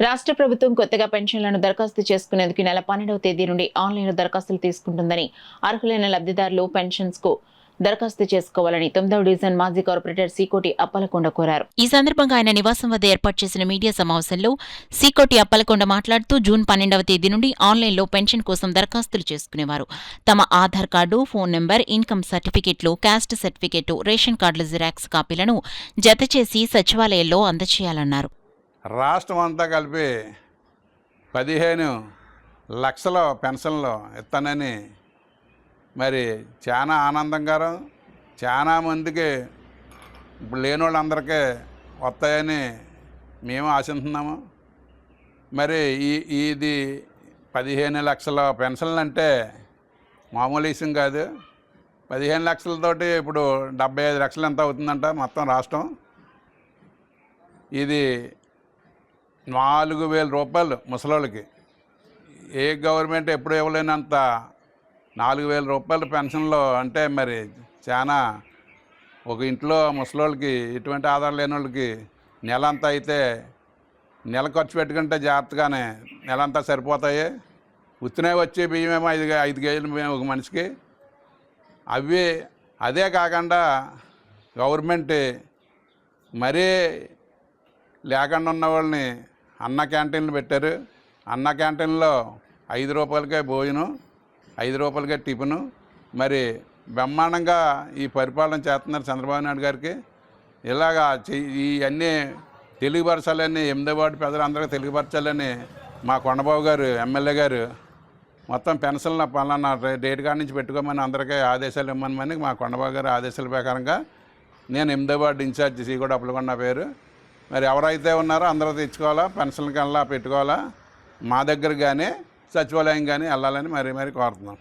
రాష్ట్ర ప్రభుత్వం కొత్తగా పెన్షన్లను దరఖాస్తు చేసుకునేందుకు నెల 12వ తేదీ నుండి ఆన్లైన్లో దరఖాస్తులు తీసుకుంటుందని, అర్హులైన లబ్ధిదారులు పెన్షన్స్ కు దరఖాస్తు చేసుకోవాలని 9వ డివిజన్ మాజీ కార్పొరేటర్ సీకోటి అప్పలకొండ కోరారు. ఈ సందర్భంగా ఆయన నివాసం వద్ద ఏర్పాటు చేసిన మీడియా సమావేశంలో సీకోటి అప్పలకొండ మాట్లాడుతూ జూన్ 12వ తేదీ నుండి ఆన్లైన్లో పెన్షన్ కోసం దరఖాస్తులు చేసుకునేవారు తమ Aadhaar card, phone number, income సర్టిఫికెట్లు, క్యాస్ట్ సర్టిఫికెట్, రేషన్ కార్డుల జిరాక్స్ కాపీలను జతచేసి సచివాలయంలో అందజేయాలన్నారు. రాష్ట్రం అంతా కలిపి 15 లక్షల పెన్షన్లు ఇస్తానని మరి చాలా ఆనందంగా, చాలామందికి ఇప్పుడు లేని వాళ్ళందరికీ వస్తాయని మేము ఆశిస్తున్నాము. మరి ఇది 15 లక్షల పెన్షన్లు అంటే మామూలు విషయం కాదు. 15 లక్షలతోటి ఇప్పుడు 75 లక్షలు ఎంత అవుతుందంట మొత్తం రాష్ట్రం. ఇది 4,000 రూపాయలు ముసలోళ్ళకి. ఏ గవర్నమెంట్ ఎప్పుడు ఇవ్వలేనంత 4,000 రూపాయలు పెన్షన్లో అంటే మరి చాలా ఒక ఇంట్లో ముసలోళ్ళకి, ఎటువంటి ఆధారం లేని వాళ్ళకి నెలంతా అయితే నెల ఖర్చు పెట్టుకుంటే జాగ్రత్తగానే నెలంతా సరిపోతాయి. ఉత్తినే వచ్చే బియ్యమేమో 5 కేజీలు ఒక మనిషికి. అదే కాకుండా గవర్నమెంట్ మరీ లేకుండా ఉన్న వాళ్ళని అన్న క్యాంటీన్లు పెట్టారు. అన్న క్యాంటీన్లో 5 రూపాయలకే భోజనం, 5 రూపాయలకే టిఫిను. మరి బ్రహ్మాండంగా ఈ పరిపాలన చేస్తున్నారు చంద్రబాబు నాయుడు గారికి. ఇలాగా ఇవన్నీ తెలుగుపరచాలని, 8వ వార్డు ప్రజలందరికీ తెలుగుపరచాలని మా కొండబాబు గారు ఎమ్మెల్యే గారు మొత్తం పెన్షన్ల పలానా డేట్ కాడి నుంచి పెట్టుకోమని అందరికీ ఆదేశాలు ఇవ్వమని మా కొండబాబు గారు ఆదేశాల ప్రకారంగా నేను 8వ వార్డు ఇన్ఛార్జ్ సీకోటి అప్పలకొండ నా పేరు. మరి ఎవరైతే ఉన్నారో అందరూ తెచ్చుకోవాలా, పెన్షన్కి వెళ్ళా పెట్టుకోవాలా. మా దగ్గర కానీ సచివాలయం కానీ వెళ్ళాలని మరీ కోరుతున్నాం.